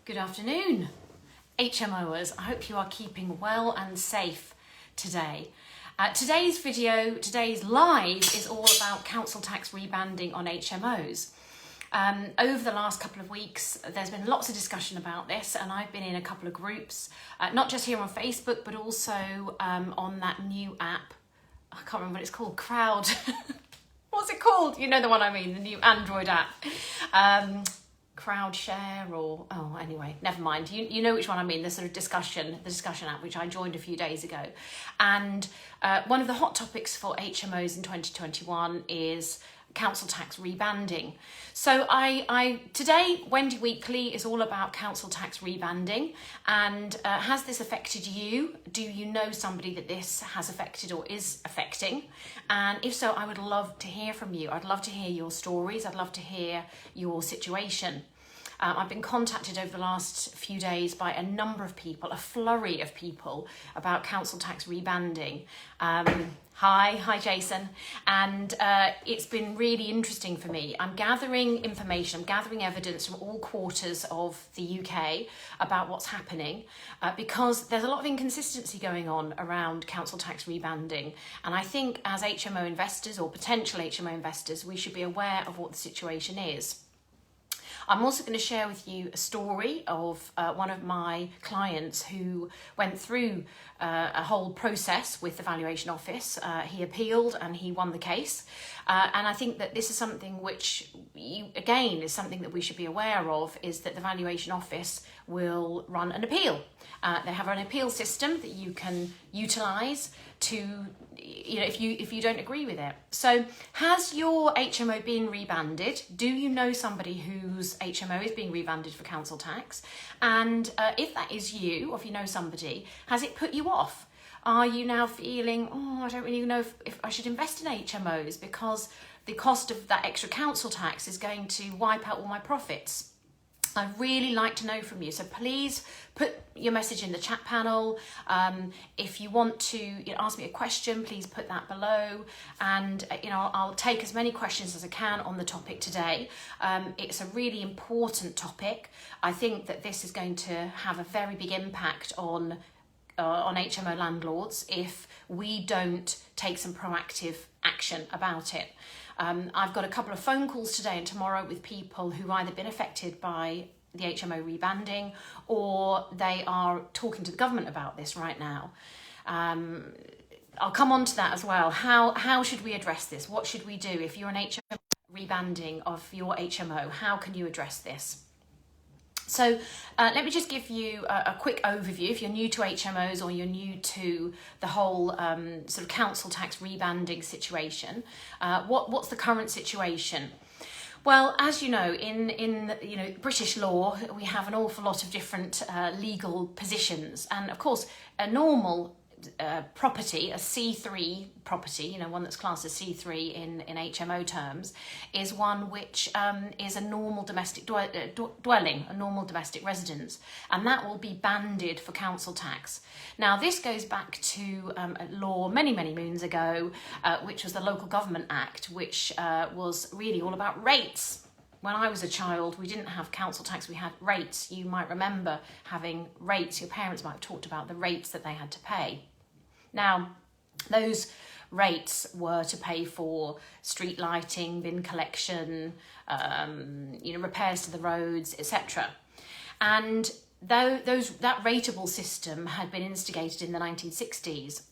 Good afternoon, HMOers. I hope you are keeping well and safe today. Today's live is all about council tax rebanding on HMOs. Over the last couple of weeks, there's been lots of discussion about this, and I've been in a couple of groups, not just here on Facebook, but also on that new app. I can't remember what it's called, Crowd. What's it called? You know the one I mean, the new Android app. Crowd share anyway, never mind. You know which one I mean, the discussion app, which I joined a few days ago. And one of the hot topics for HMOs in 2021 is council tax rebanding. So today, Wendy Weekly is all about council tax rebanding. And has this affected you? Do you know somebody that this has affected or is affecting? And if so, I would love to hear from you. I'd love to hear your stories. I'd love to hear your situation. I've been contacted over the last few days by a number of people, a flurry of people, about council tax rebanding. Hi Jason. And it's been really interesting for me. I'm gathering information, I'm gathering evidence from all quarters of the UK about what's happening because there's a lot of inconsistency going on around council tax rebanding. And I think as HMO investors or potential HMO investors, we should be aware of what the situation is. I'm also going to share with you a story of one of my clients who went through a whole process with the Valuation Office. He appealed and he won the case. And I think that this is something which, is something that we should be aware of, is that the Valuation Office will run an appeal. They have an appeal system that you can utilise to, if you don't agree with it. So has your HMO been rebanded? Do you know somebody whose HMO is being rebanded for council tax? And if that is you, or if you know somebody, has it put you off? Are you now feeling, I don't really know if I should invest in HMOs because the cost of that extra council tax is going to wipe out all my profits? I'd really like to know from you. So please put your message in the chat panel. If you want to ask me a question, please put that below. And I'll take as many questions as I can on the topic today. It's a really important topic. I think that this is going to have a very big impact on HMO landlords if we don't take some proactive action about it. I've got a couple of phone calls today and tomorrow with people who've either been affected by the HMO rebanding or they are talking to the government about this right now. I'll come on to that as well. How should we address this? What should we do if you're an HMO rebanding of your HMO? How can you address this? So let me just give you a quick overview. If you're new to HMOs or you're new to the whole council tax rebanding situation, what's the current situation? Well, as you know, in British law, we have an awful lot of different legal positions, and of course, a normal property, a C3 property, one that's classed as C3 in HMO terms, is one which is a normal domestic dwelling, a normal domestic residence, and that will be banded for council tax. Now, this goes back to a law many moons ago, which was the Local Government Act, which was really all about rates. When I was a child, we didn't have council tax, we had rates. You might remember having rates. Your parents might have talked about the rates that they had to pay. Now, those rates were to pay for street lighting, bin collection, repairs to the roads, etc. And that Ratable system had been instigated in the 1960s.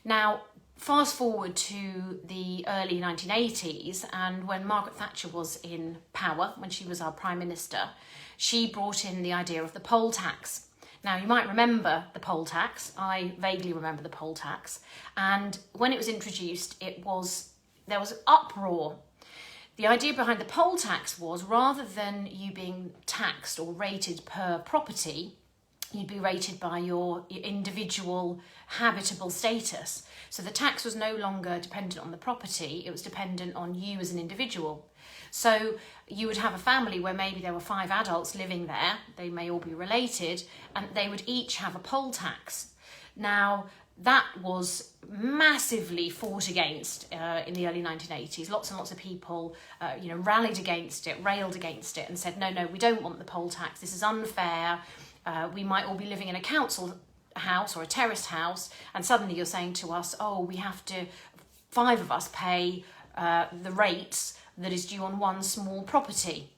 Now, fast forward to the early 1980s, and when Margaret Thatcher was in power, when she was our Prime Minister, she brought in the idea of the poll tax. Now, you might remember the poll tax. I vaguely remember the poll tax. And when it was introduced, there was uproar. The idea behind the poll tax was, rather than you being taxed or rated per property, you'd be rated by your individual habitable status. So the tax was no longer dependent on the property, it was dependent on you as an individual. So you would have a family where maybe there were 5 adults living there, they may all be related, and they would each have a poll tax. Now, that was massively fought against in the early 1980s. Lots and lots of people, rallied against it, railed against it, and said, no, we don't want the poll tax. This is unfair. We might all be living in a council house or a terraced house, and suddenly you're saying to us, oh, we have to, 5 of us pay the rates that is due on one small property.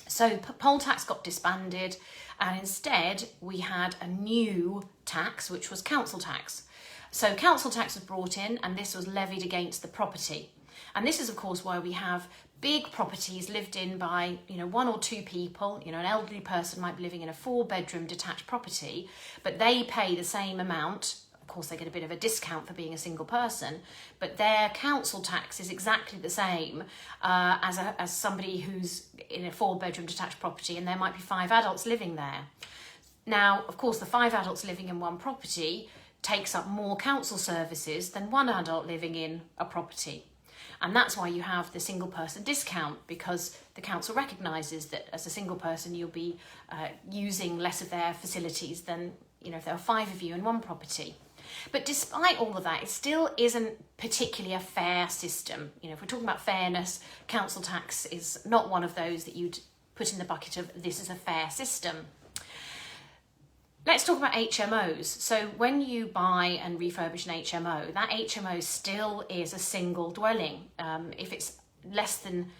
So poll tax got disbanded, and instead we had a new tax, which was council tax. So council tax was brought in, and this was levied against the property. And this is, of course, why we have big properties lived in by, 1 or 2 people. An elderly person might be living in a 4-bedroom detached property, but they pay the same amount. Of course, they get a bit of a discount for being a single person, but their council tax is exactly the same as somebody who's in a 4-bedroom detached property, and there might be 5 adults living there. Now, of course, the 5 adults living in one property takes up more council services than 1 adult living in a property. And that's why you have the single person discount, because the council recognises that as a single person you'll be using less of their facilities than if there were 5 of you in one property. But despite all of that, it still isn't particularly a fair system. If we're talking about fairness, council tax is not one of those that you'd put in the bucket of this is a fair system. Let's talk about HMOs. So when you buy and refurbish an HMO, that HMO still is a single dwelling. If it's less than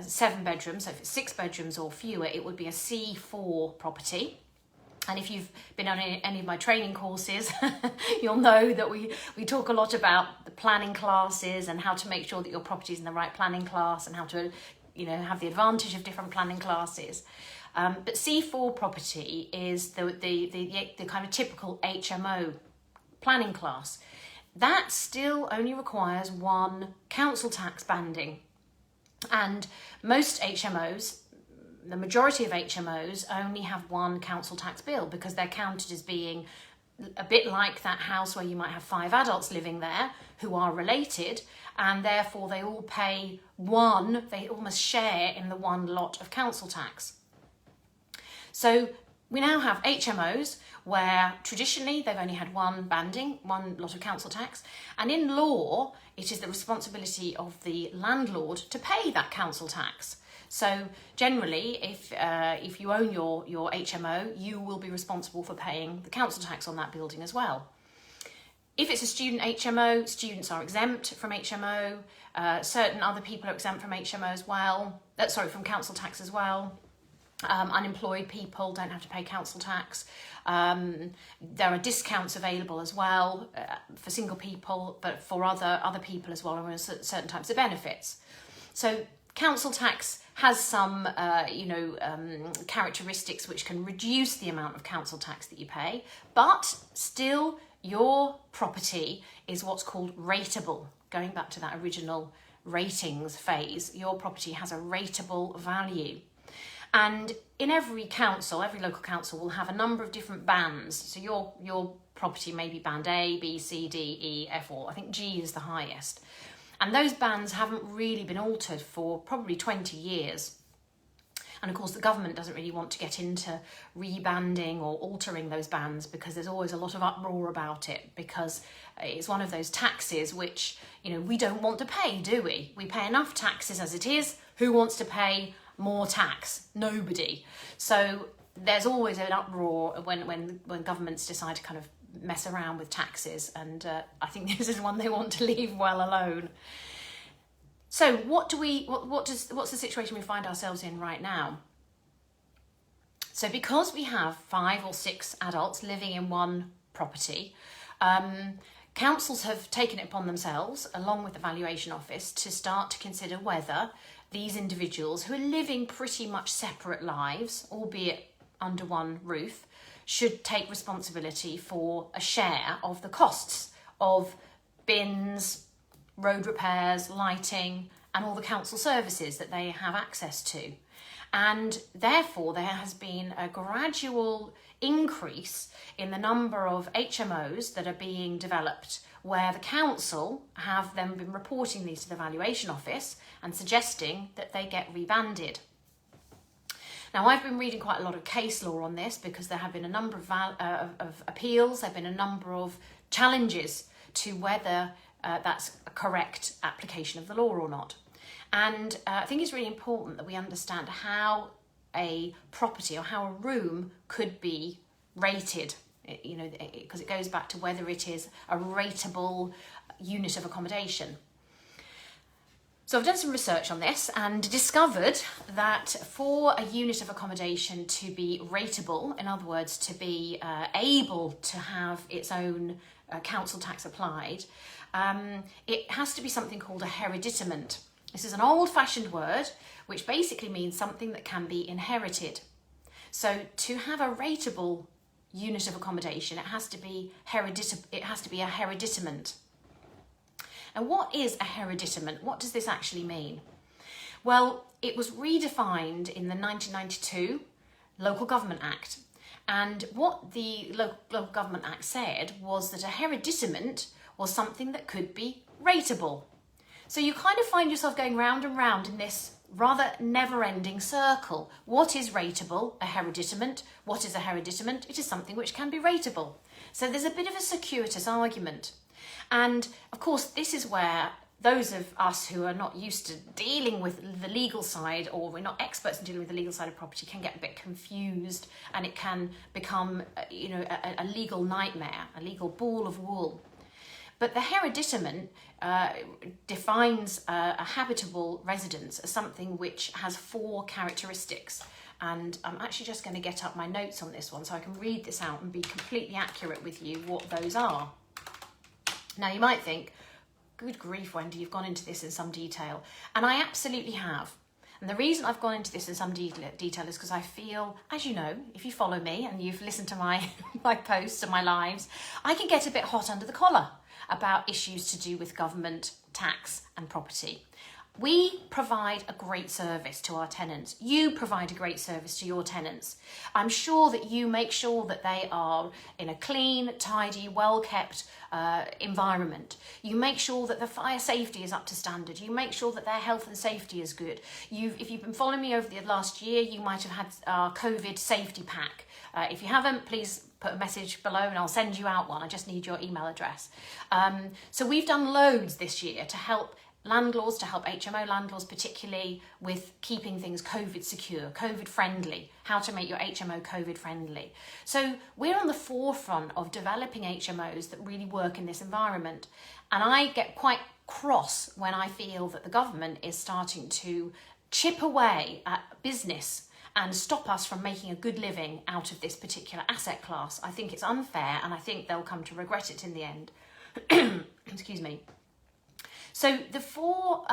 7 bedrooms, so if it's 6 bedrooms or fewer, it would be a C4 property. And if you've been on any of my training courses, you'll know that we talk a lot about the planning classes and how to make sure that your property is in the right planning class and how to have the advantage of different planning classes. But C4 property is the kind of typical HMO planning class. That still only requires 1 council tax banding. And most HMOs, the majority of HMOs, only have 1 council tax bill because they're counted as being a bit like that house where you might have 5 adults living there who are related, and therefore they all pay they almost share in the 1 lot of council tax. So we now have HMOs where traditionally they've only had 1 banding, 1 lot of council tax, and in law it is the responsibility of the landlord to pay that council tax. So generally, if you own your HMO, you will be responsible for paying the council tax on that building as well. If it's a student HMO, students are exempt from HMO. Certain other people are exempt from HMO as well. From council tax as well. Unemployed people don't have to pay council tax. There are discounts available as well for single people, but for other people as well, and certain types of benefits. So council tax has some characteristics which can reduce the amount of council tax that you pay, but still your property is what's called rateable. Going back to that original ratings phase, your property has a rateable value. And in every local council will have a number of different bands. So your property may be band A, B, C, D, E, F, or I think G is the highest. And those bands haven't really been altered for probably 20 years. And of course, the government doesn't really want to get into rebanding or altering those bands because there's always a lot of uproar about it, because it's one of those taxes which, we don't want to pay, do we? We pay enough taxes as it is. Who wants to pay more tax? Nobody. So there's always an uproar when governments decide to kind of mess around with taxes, and I think this is one they want to leave well alone. So what's the situation we find ourselves in right now? So because we have 5 or 6 adults living in one property, councils have taken it upon themselves, along with the Valuation Office, to start to consider whether these individuals who are living pretty much separate lives, albeit under one roof, should take responsibility for a share of the costs of bins, road repairs, lighting, and all the council services that they have access to. And therefore there has been a gradual increase in the number of HMOs that are being developed, where the council have then been reporting these to the Valuation Office and suggesting that they get rebanded. Now, I've been reading quite a lot of case law on this because there have been a number of appeals, there have been a number of challenges to whether that's a correct application of the law or not. And I think it's really important that we understand how a property or how a room could be rated, you know, because it goes back to whether it is a rateable unit of accommodation. So I've done some research on this and discovered that for a unit of accommodation to be rateable, in other words, to be able to have its own council tax applied, it has to be something called a hereditament. This is an old-fashioned word which basically means something that can be inherited. So to have a rateable unit of accommodation, it has to be a hereditament. And what is a hereditament? What does this actually mean? Well, it was redefined in the 1992 Local Government Act. And what the Local Government Act said was that a hereditament was something that could be rateable. So you kind of find yourself going round and round in this rather never-ending circle. What is rateable? A hereditament. What is a hereditament? It is something which can be rateable. So there's a bit of a circuitous argument. And of course, this is where those of us who are not used to dealing with the legal side, or we're not experts in dealing with the legal side of property, can get a bit confused, and it can become, you know, a legal nightmare, a legal ball of wool. But the hereditament defines a habitable residence as something which has 4 characteristics. And I'm actually just going to get up my notes on this one so I can read this out and be completely accurate with you what those are. Now you might think, good grief, Wendy, you've gone into this in some detail. And I absolutely have. And the reason I've gone into this in some detail is because I feel, as you know, if you follow me and you've listened to my posts and my lives, I can get a bit hot under the collar about issues to do with government, tax and property. We provide a great service to our tenants. You provide a great service to your tenants. I'm sure that you make sure that they are in a clean, tidy, well-kept environment. You make sure that the fire safety is up to standard. You make sure that their health and safety is good. If you've been following me over the last year, you might have had our COVID safety pack. If you haven't, please put a message below and I'll send you out one. I just need your email address. So we've done loads this year to help landlords, to help HMO landlords particularly with keeping things COVID secure, COVID friendly, how to make your HMO COVID friendly. So we're on the forefront of developing HMOs that really work in this environment. And I get quite cross when I feel that the government is starting to chip away at business and stop us from making a good living out of this particular asset class. I think it's unfair and I think they'll come to regret it in the end. Excuse me. So the four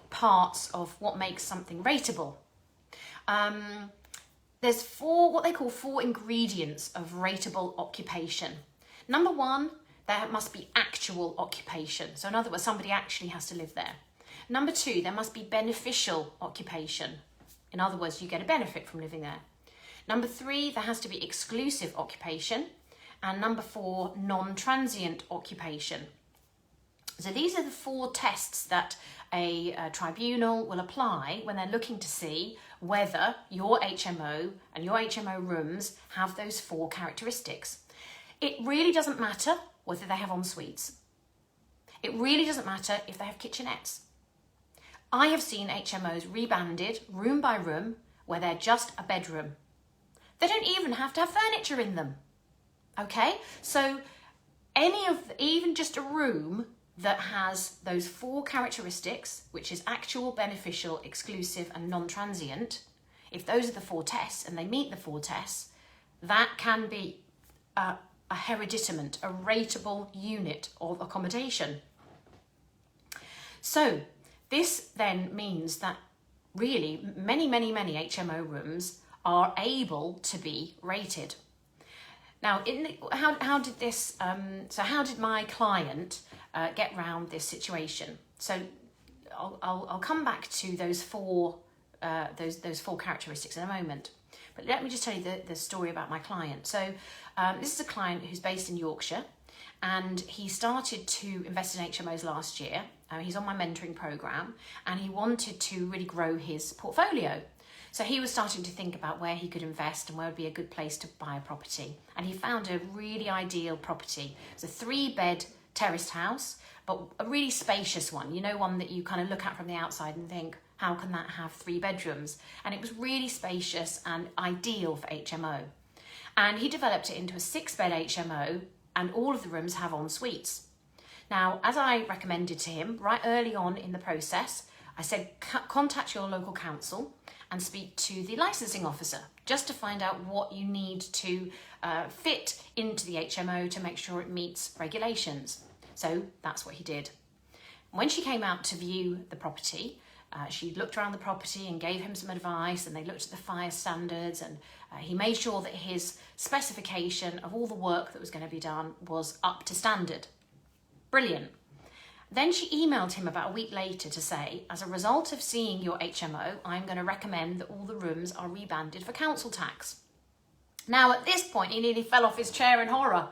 parts of what makes something rateable. There's what they call 4 ingredients of rateable occupation. Number 1, there must be actual occupation. So in other words, somebody actually has to live there. Number 2, there must be beneficial occupation. In other words, you get a benefit from living there. Number 3, there has to be exclusive occupation. And number 4, non-transient occupation. So these are the 4 tests that a tribunal will apply when they're looking to see whether your HMO and your HMO rooms have those 4 characteristics. It really doesn't matter whether they have en suites. It really doesn't matter if they have kitchenettes. I have seen HMOs rebanded room by room where they're just a bedroom. They don't even have to have furniture in them. Okay, so even just a room that has those 4 characteristics, which is actual, beneficial, exclusive and non-transient, if those are the 4 tests and they meet the 4 tests, that can be a hereditament, a rateable unit of accommodation. So this then means that really many HMO rooms are able to be rated. Now, how did my client get round this situation? So I'll come back to those 4 characteristics in a moment. But let me just tell you the story about my client. So this is a client who's based in Yorkshire, and he started to invest in HMOs last year. He's on my mentoring program, and he wanted to really grow his portfolio. So he was starting to think about where he could invest and where would be a good place to buy a property. And he found a really ideal property. It's a 3-bed terraced house, but a really spacious one. You know, one that you kind of look at from the outside and think, how can that have 3 bedrooms? And it was really spacious and ideal for HMO. And he developed it into a 6-bed HMO, and all of the rooms have en suites. Now, as I recommended to him right early on in the process, I said, contact your local council and speak to the licensing officer just to find out what you need to fit into the HMO to make sure it meets regulations. So that's what he did. When she came out to view the property, she looked around the property and gave him some advice, and they looked at the fire standards, and he made sure that his specification of all the work that was going to be done was up to standard. Brilliant. Then she emailed him about a week later to say, as a result of seeing your HMO, I'm going to recommend that all the rooms are rebanded for council tax. Now, at this point, he nearly fell off his chair in horror.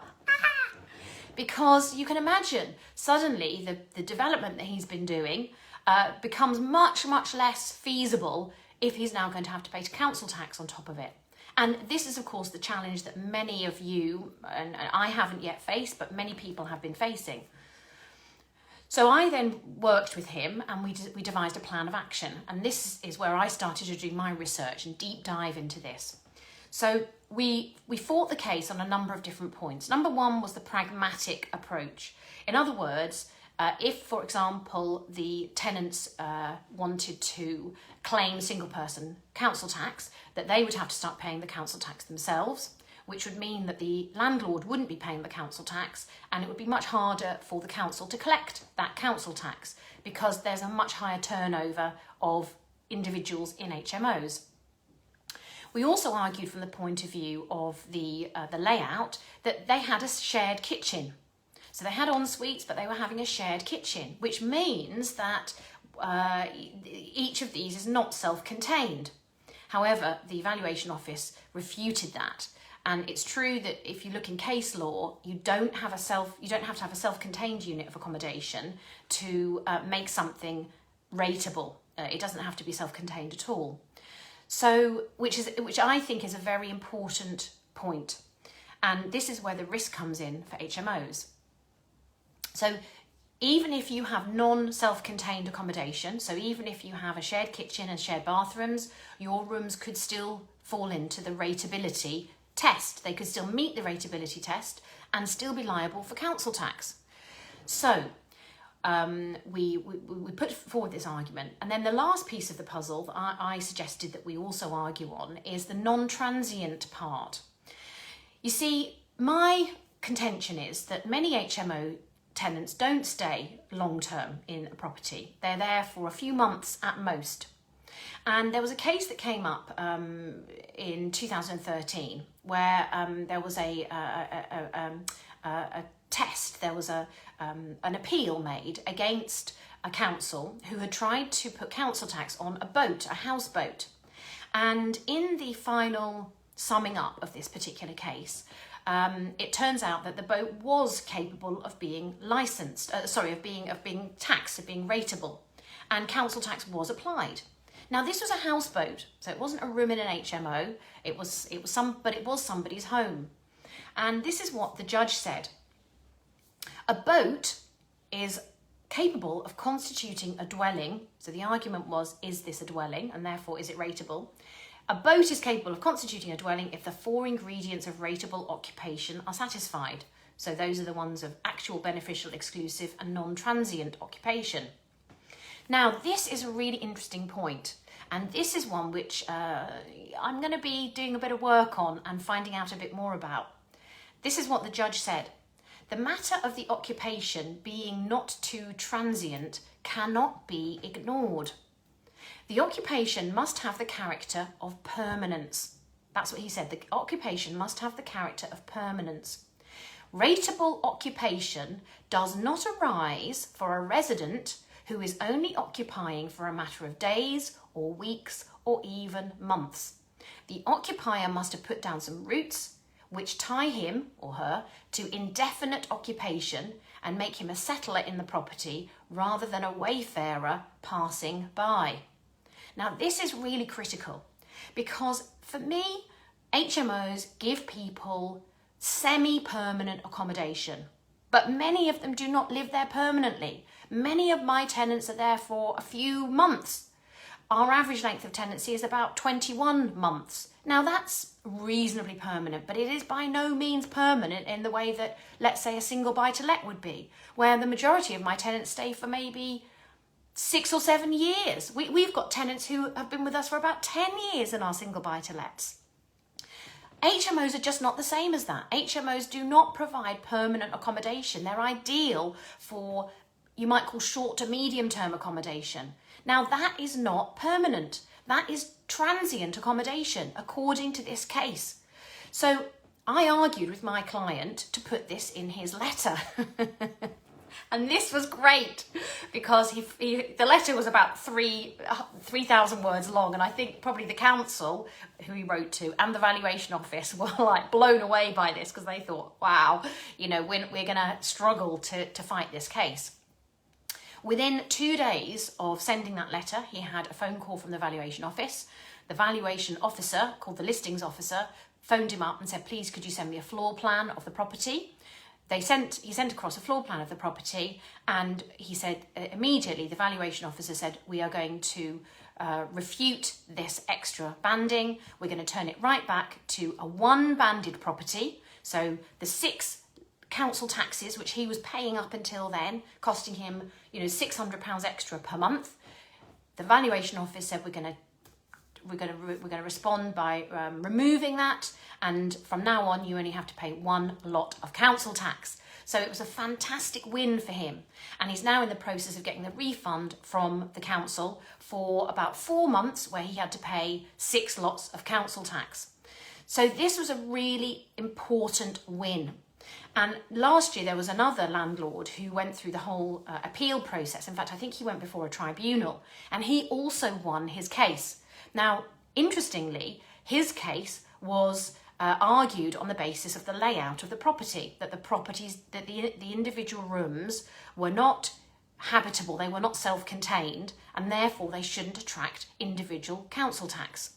Because you can imagine, suddenly the development that he's been doing becomes much, much less feasible if he's now going to have to pay council tax on top of it. And this is, of course, the challenge that many of you, and I haven't yet faced, but many people have been facing. So I then worked with him, and we devised a plan of action. And this is where I started to do my research and deep dive into this. So we fought the case on a number of different points. Number one was the pragmatic approach. In other words, if, for example, the tenants wanted to claim single-person council tax, that they would have to start paying the council tax themselves, which would mean that the landlord wouldn't be paying the council tax, and it would be much harder for the council to collect that council tax because there's a much higher turnover of individuals in HMOs. We also argued from the point of view of the layout that they had a shared kitchen. So they had en suites, but they were having a shared kitchen, which means that each of these is not self-contained. However, the Valuation Office refuted that. And it's true that if you look in case law, you don't have to have a self-contained unit of accommodation to make something rateable. It doesn't have to be self-contained at all. So, which I think is a very important point. And this is where the risk comes in for HMOs. So even if you have non-self-contained accommodation, so even if you have a shared kitchen and shared bathrooms, your rooms could still fall into the rateability test. They could still meet the rateability test and still be liable for council tax. So we put forward this argument. And then the last piece of the puzzle that I suggested that we also argue on is the non-transient part. You see, my contention is that many HMO tenants don't stay long-term in a property. They're there for a few months at most. And there was a case that came up in 2013 where there was a test, there was an appeal made against a council who had tried to put council tax on a boat, a houseboat. And in the final summing up of this particular case, it turns out that the boat was capable of being licensed, of being taxed, of being rateable, and council tax was applied. Now this was a houseboat, so it wasn't a room in an HMO. It was somebody's home, and this is what the judge said: a boat is capable of constituting a dwelling. So the argument was, is this a dwelling, and therefore is it rateable? A boat is capable of constituting a dwelling if the 4 ingredients of rateable occupation are satisfied. So those are the ones of actual, beneficial, exclusive, and non-transient occupation. Now, this is a really interesting point, and this is one which I'm going to be doing a bit of work on and finding out a bit more about. This is what the judge said: the matter of the occupation being not too transient cannot be ignored. The occupation must have the character of permanence. That's what he said. The occupation must have the character of permanence. Rateable occupation does not arise for a resident who is only occupying for a matter of days or weeks or even months. The occupier must have put down some roots which tie him or her to indefinite occupation and make him a settler in the property rather than a wayfarer passing by. Now, this is really critical, because for me, HMOs give people semi-permanent accommodation, but many of them do not live there permanently. Many of my tenants are there for a few months. Our average length of tenancy is about 21 months. Now that's reasonably permanent, but it is by no means permanent in the way that, let's say, a single buy-to-let would be, where the majority of my tenants stay for maybe 6 or 7 years. We've got tenants who have been with us for about 10 years in our single buy-to-lets. HMOs are just not the same as that. HMOs do not provide permanent accommodation. They're ideal for, you might call, short to medium term accommodation. Now that is not permanent. That is transient accommodation, according to this case. So I argued with my client to put this in his letter. And this was great because the letter was about 3,000 words long. And I think probably the council who he wrote to and the Valuation Office were like blown away by this, because they thought, wow, you know, we're going to struggle to fight this case. Within 2 days of sending that letter, he had a phone call from the Valuation Office. The valuation officer, called the listings officer, phoned him up and said, please, could you send me a floor plan of the property? He sent across a floor plan of the property, and he said immediately, the valuation officer said, we are going to refute this extra banding. We're going to turn it right back to a one banded property. So the 6 council taxes, which he was paying up until then, costing him, you know, £600 extra per month. The valuation office said, we're going to respond by removing that, and from now on you only have to pay 1 lot of council tax. So it was a fantastic win for him, and he's now in the process of getting the refund from the council for about 4 months where he had to pay 6 lots of council tax. So this was a really important win. And last year there was another landlord who went through the whole appeal process. In fact, I think he went before a tribunal, and he also won his case. Now, interestingly, his case was argued on the basis of the layout of the property, that the individual rooms were not habitable, they were not self-contained, and therefore they shouldn't attract individual council tax.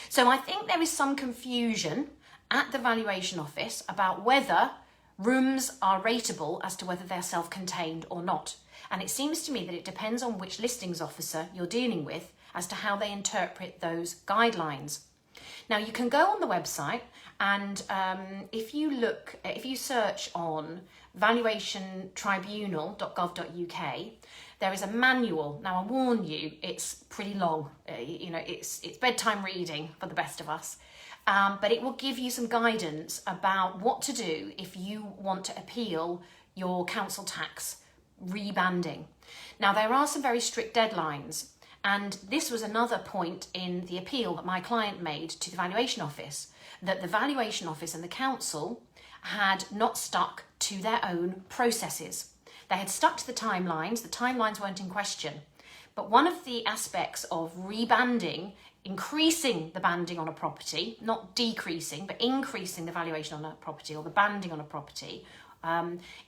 So I think there is some confusion at the Valuation Office about whether rooms are rateable as to whether they're self-contained or not. And it seems to me that it depends on which listings officer you're dealing with as to how they interpret those guidelines. Now, you can go on the website, and if you search on valuationtribunal.gov.uk, there is a manual. Now, I warn you, it's pretty long. It's bedtime reading for the best of us. But it will give you some guidance about what to do if you want to appeal your council tax rebanding. Now, there are some very strict deadlines, and this was another point in the appeal that my client made to the Valuation Office, that the Valuation Office and the council had not stuck to their own processes. They had stuck to the timelines weren't in question. But one of the aspects of rebanding, increasing the banding on a property, not decreasing, but increasing the valuation on a property or the banding on a property,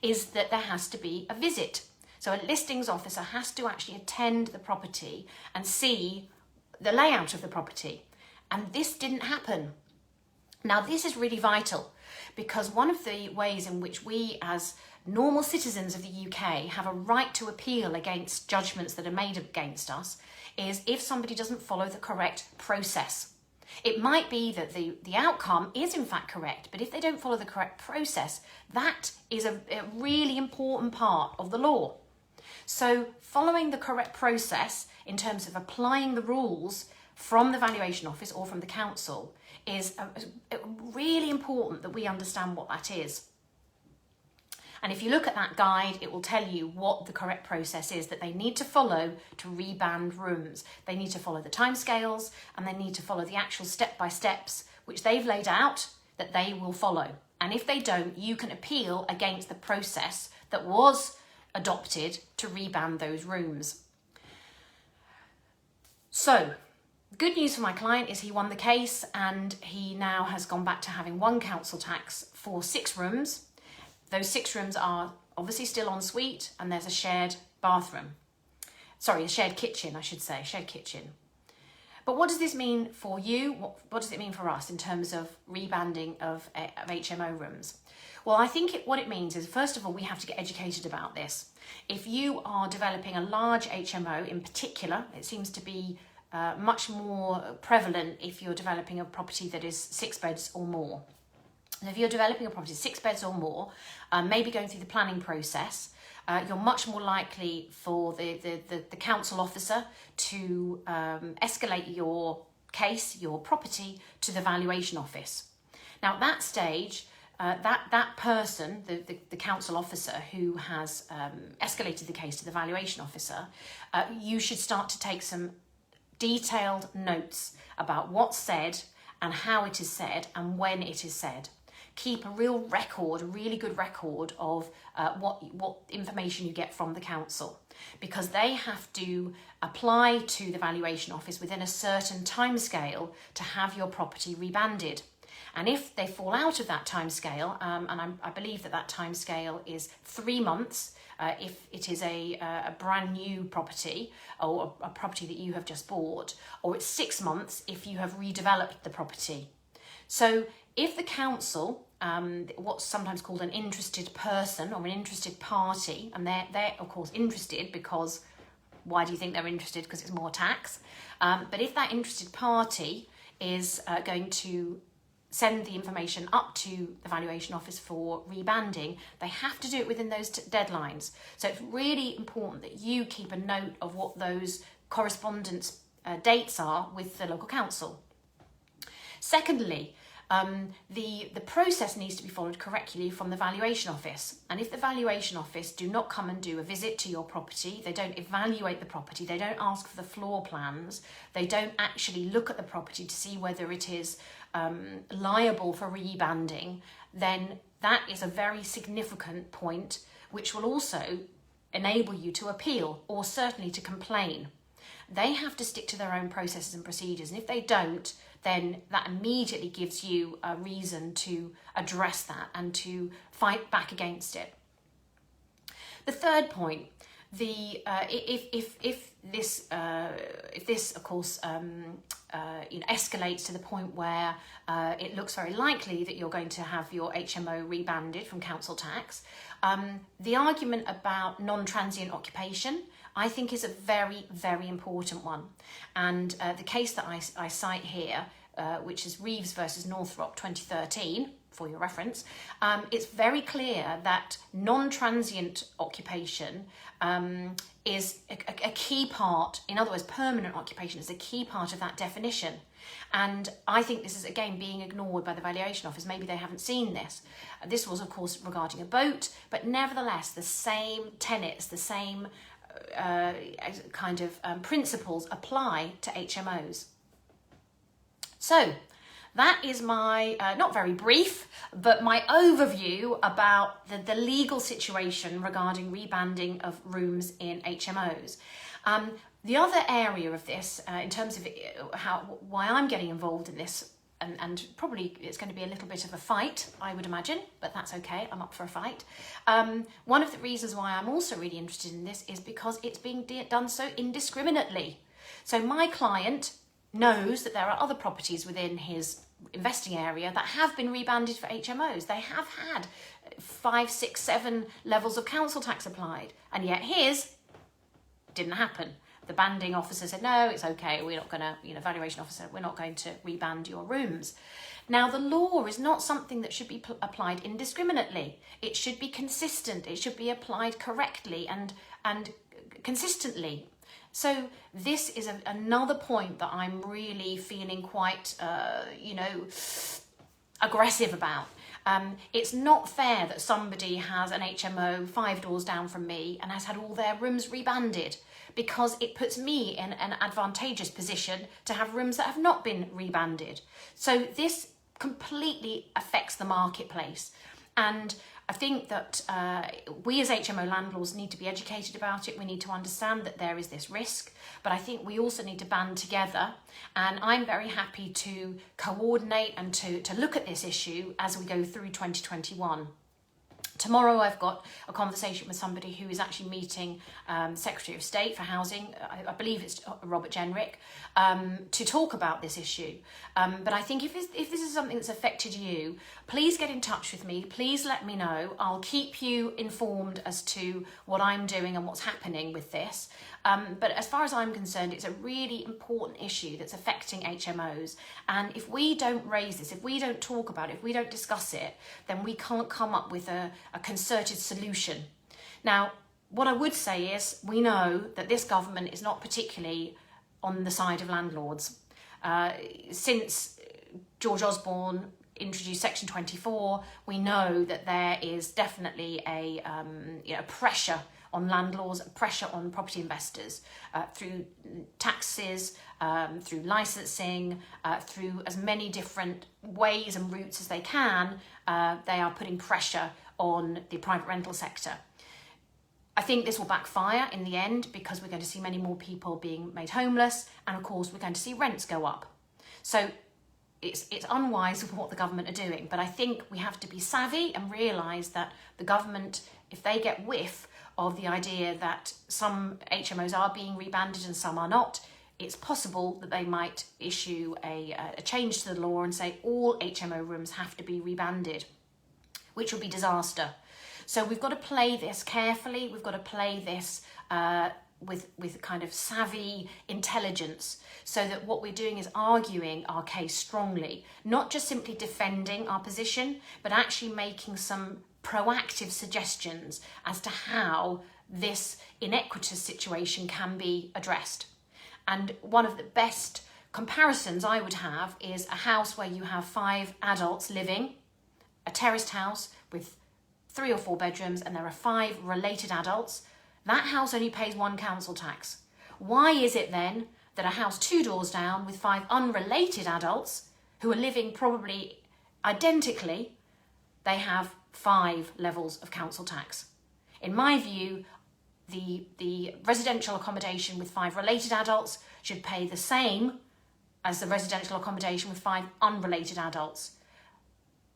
is that there has to be a visit. So a listings officer has to actually attend the property and see the layout of the property. And this didn't happen. Now, this is really vital, because one of the ways in which we as normal citizens of the UK have a right to appeal against judgments that are made against us is if somebody doesn't follow the correct process. It might be that the outcome is in fact correct, but if they don't follow the correct process, that is a really important part of the law. So following the correct process in terms of applying the rules from the Valuation Office or from the council is really important that we understand what that is. And if you look at that guide, it will tell you what the correct process is that they need to follow to reband rooms. They need to follow the timescales, and they need to follow the actual step-by-steps which they've laid out that they will follow. And if they don't, you can appeal against the process that was adopted to reband those rooms. So, good news for my client is he won the case, and he now has gone back to having 1 council tax for 6 rooms. Those 6 rooms are obviously still en suite, and there's a shared bathroom. Sorry, a shared kitchen, I should say, shared kitchen. But what does this mean for you? What does it mean for us in terms of rebanding of HMO rooms? Well, I think what it means is, first of all, we have to get educated about this. If you are developing a large HMO in particular, it seems to be much more prevalent if you're developing a property that is 6 beds or more. And if you're developing a property 6 beds or more, maybe going through the planning process, you're much more likely for the council officer to escalate your case, your property, to the Valuation Office. Now, at that stage, that person, the council officer who has escalated the case to the Valuation Officer, you should start to take some detailed notes about what's said and how it is said and when it is said. Keep a real record, a really good record of what information you get from the council, because they have to apply to the Valuation Office within a certain timescale to have your property rebanded. And if they fall out of that timescale, and I believe that timescale is 3 months, if it is a brand new property or a property that you have just bought, or it's 6 months if you have redeveloped the property. So if the council, what's sometimes called an interested person or an interested party, and they're of course interested because why do you think they're interested? Because it's more tax. But if that interested party is going to send the information up to the Valuation Office for rebanding, they have to do it within those deadlines. So it's really important that you keep a note of what those correspondence dates are with the local council. Secondly, the process needs to be followed correctly from the Valuation Office. And if the Valuation Office do not come and do a visit to your property, they don't evaluate the property, they don't ask for the floor plans, they don't actually look at the property to see whether it is liable for rebanding, then that is a very significant point which will also enable you to appeal or certainly to complain. They have to stick to their own processes and procedures, and if they don't, then that immediately gives you a reason to address that and to fight back against it. The third point, if this of course escalates to the point where it looks very likely that you're going to have your HMO rebanded from council tax, the argument about non-transient occupation, I think, is a very, very important one. And the case that I cite here, which is Reeves versus Northrop 2013, for your reference, it's very clear that non-transient occupation is a key part. In other words, permanent occupation is a key part of that definition. And I think this is, again, being ignored by the Valuation Office. Maybe they haven't seen this. This was, of course, regarding a boat, but nevertheless, the same tenets, the same principles apply to HMOs. So that is my, not very brief, but my overview about the legal situation regarding rebanding of rooms in HMOs. The other area of this, in terms of why I'm getting involved in this, and probably it's going to be a little bit of a fight, I would imagine, but that's okay, I'm up for a fight. One of the reasons why I'm also really interested in this is because it's being done so indiscriminately. So my client knows that there are other properties within his investing area that have been rebanded for HMOs. They have had 5, 6, 7 levels of council tax applied, and yet his didn't happen. The banding officer said, no, it's okay, we're not going to, Valuation Officer, we're not going to reband your rooms. Now, the law is not something that should be applied indiscriminately. It should be consistent. It should be applied correctly and consistently. So this is another point that I'm really feeling quite, aggressive about. It's not fair that somebody has an HMO 5 doors down from me and has had all their rooms rebanded, because it puts me in an advantageous position to have rooms that have not been rebanded. So this completely affects the marketplace. And I think that we as HMO landlords need to be educated about it. We need to understand that there is this risk, but I think we also need to band together. And I'm very happy to coordinate and to look at this issue as we go through 2021 Tomorrow I've got a conversation with somebody who is actually meeting Secretary of State for Housing, I believe it's Robert Jenrick, to talk about this issue. But I think if this is something that's affected you, please get in touch with me. Please let me know. I'll keep you informed as to what I'm doing and what's happening with this. But as far as I'm concerned, it's a really important issue that's affecting HMOs. And if we don't raise this, if we don't talk about it, if we don't discuss it, then we can't come up with a concerted solution. Now, what I would say is we know that this government is not particularly on the side of landlords. Since George Osborne introduced Section 24, we know that there is definitely a pressure on landlords, pressure on property investors through taxes, through licensing, through as many different ways and routes as they can. They are putting pressure on the private rental sector. I think this will backfire in the end because we're going to see many more people being made homeless, and of course we're going to see rents go up. So it's unwise what the government are doing, but I think we have to be savvy and realise that the government, if they get whiff of the idea that some HMOs are being rebanded and some are not, it's possible that they might issue a change to the law and say all HMO rooms have to be rebanded, which would be disaster. So we've got to play this carefully. We've got to play this with kind of savvy intelligence, so that what we're doing is arguing our case strongly, not just simply defending our position, but actually making some proactive suggestions as to how this inequitous situation can be addressed. And one of the best comparisons I would have is a house where you have 5 adults living, a terraced house with 3 or 4 bedrooms, and there are 5 related adults. That house only pays 1 council tax. Why is it then that a house 2 doors down with 5 unrelated adults who are living probably identically, they have 5 levels of council tax? In my view, the residential accommodation with 5 related adults should pay the same as the residential accommodation with 5 unrelated adults.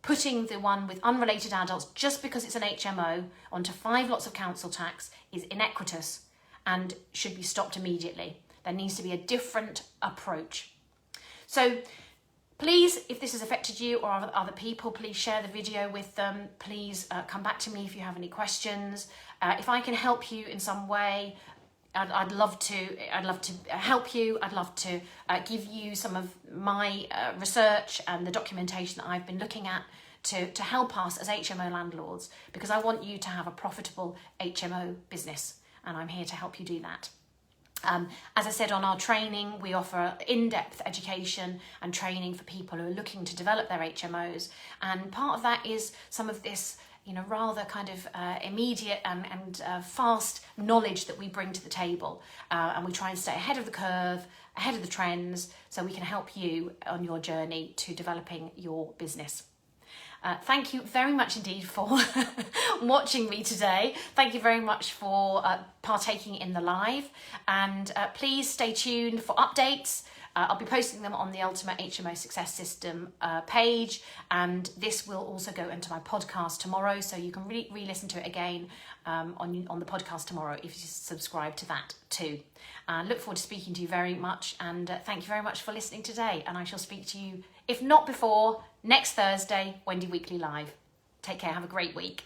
Putting the one with unrelated adults, just because it's an HMO, onto 5 lots of council tax is inequitous and should be stopped immediately. There needs to be a different approach. So please, if this has affected you or other people, please share the video with them. Please come back to me if you have any questions. If I can help you in some way, I'd love to help you. I'd love to give you some of my research and the documentation that I've been looking at to help us as HMO landlords, because I want you to have a profitable HMO business, and I'm here to help you do that. As I said, on our training, we offer in-depth education and training for people who are looking to develop their HMOs, and part of that is some of this rather kind of immediate and fast knowledge that we bring to the table, and we try and stay ahead of the curve, ahead of the trends, so we can help you on your journey to developing your business. Thank you very much indeed for watching me today. Thank you very much for partaking in the live, and please stay tuned for updates. I'll be posting them on the Ultimate HMO Success System page, and this will also go into my podcast tomorrow, so you can re-listen to it again on the podcast tomorrow if you subscribe to that too. Look forward to speaking to you very much, and thank you very much for listening today, and I shall speak to you, if not before, next Thursday, Wendy Weekly Live. Take care, have a great week.